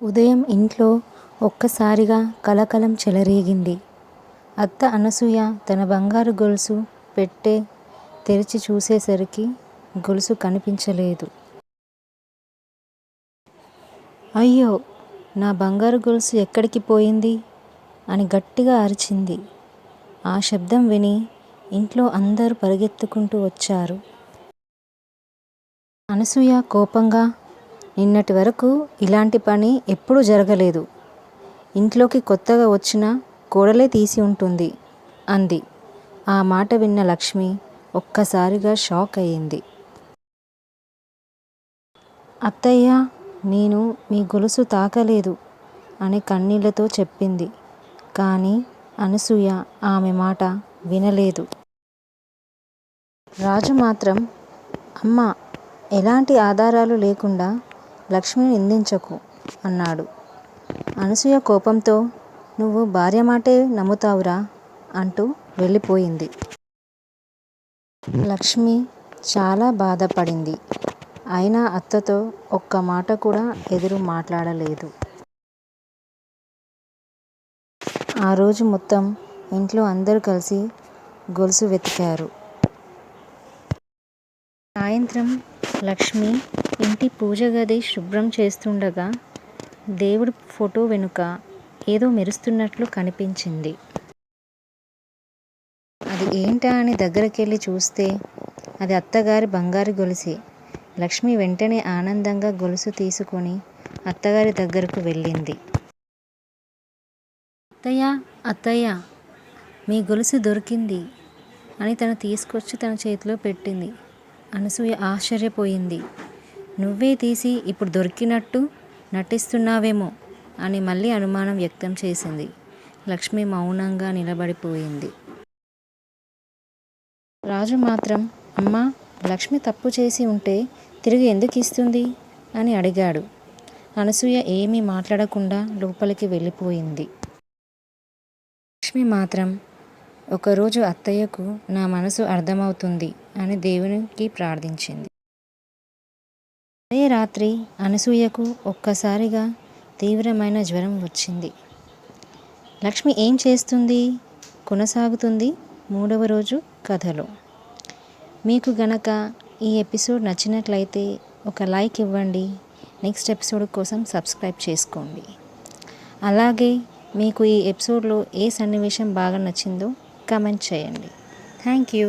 ఉదయం ఇంట్లో ఒక్కసారిగా కలకలం చెలరేగింది. అత్త అనసూయ తన బంగారు గొలుసు పెట్టె తెరిచి చూసేసరికి గొలుసు కనిపించలేదు. అయ్యో, నా బంగారు గొలుసు ఎక్కడికి పోయింది అని గట్టిగా అరిచింది. ఆ శబ్దం విని ఇంట్లో అందరూ పరిగెత్తుకుంటూ వచ్చారు. అనసూయ కోపంగా, నిన్నటి వరకు ఇలాంటి పని ఎప్పుడూ జరగలేదు. ఇంట్లోకి కొత్తగా వచ్చిన కోడలే తీసి ఉంటుంది అంది. ఆ మాట విన్న లక్ష్మి ఒక్కసారిగా షాక్ అయ్యింది. అత్తయ్య, నేను మీ గొలుసు తాకలేదు అని కన్నీళ్లతో చెప్పింది. కానీ అనసూయ ఆమె మాట వినలేదు. రాజు మాత్రం, అమ్మా, ఎలాంటి ఆధారాలు లేకుండా లక్ష్మిని నిందించకు అన్నాడు. అనసూయ కోపంతో, నువ్వు భార్య మాటే నమ్ముతావురా అంటూ వెళ్ళిపోయింది. లక్ష్మి చాలా బాధపడింది. అయినా అత్తతో ఒక్క మాట కూడా ఎదురు మాట్లాడలేదు. ఆ రోజు మొత్తం ఇంట్లో అందరూ కలిసి గొలుసు వెతికారు. సాయంత్రం లక్ష్మి ఇంటి పూజ గది శుభ్రం చేస్తుండగా దేవుడి ఫోటో వెనుక ఏదో మెరుస్తున్నట్లు కనిపించింది. అది ఏంటా అని దగ్గరకెళ్ళి చూస్తే అది అత్తగారి బంగారు గొలుసే. లక్ష్మి వెంటనే ఆనందంగా గొలుసు తీసుకొని అత్తగారి దగ్గరకు వెళ్ళింది. అత్తయ్య, అత్తయ్య, మీ గొలుసు దొరికింది అని తను తీసుకొచ్చి తన చేతిలో పెట్టింది. అనసూయ ఆశ్చర్యపోయింది. నువ్వే తీసి ఇప్పుడు దొరికినట్టు నటిస్తున్నావేమో అని మళ్ళీ అనుమానం వ్యక్తం చేసింది. లక్ష్మి మౌనంగా నిలబడిపోయింది. రాజు మాత్రం, అమ్మా, లక్ష్మి తప్పు చేసి ఉంటే తిరిగి ఎందుకు ఇస్తుంది అని అడిగాడు. అనసూయ ఏమీ మాట్లాడకుండా లోపలికి వెళ్ళిపోయింది. లక్ష్మి మాత్రం, ఒకరోజు అత్తయ్యకు నా మనసు అర్థమవుతుంది అని దేవునికి ప్రార్థించింది. అదే రాత్రి అనసూయకు ఒక్కసారిగా తీవ్రమైన జ్వరం వచ్చింది. లక్ష్మి ఏం చేస్తుంది కొనసాగుతుంది 3వ రోజు కథలో. మీకు గనక ఈ ఎపిసోడ్ నచ్చినట్లయితే ఒక లైక్ ఇవ్వండి. నెక్స్ట్ ఎపిసోడ్ కోసం సబ్స్క్రైబ్ చేసుకోండి. అలాగే మీకు ఈ ఎపిసోడ్లో ఏ సన్నివేశం బాగా నచ్చిందో కామెంట్ చేయండి. Thank you.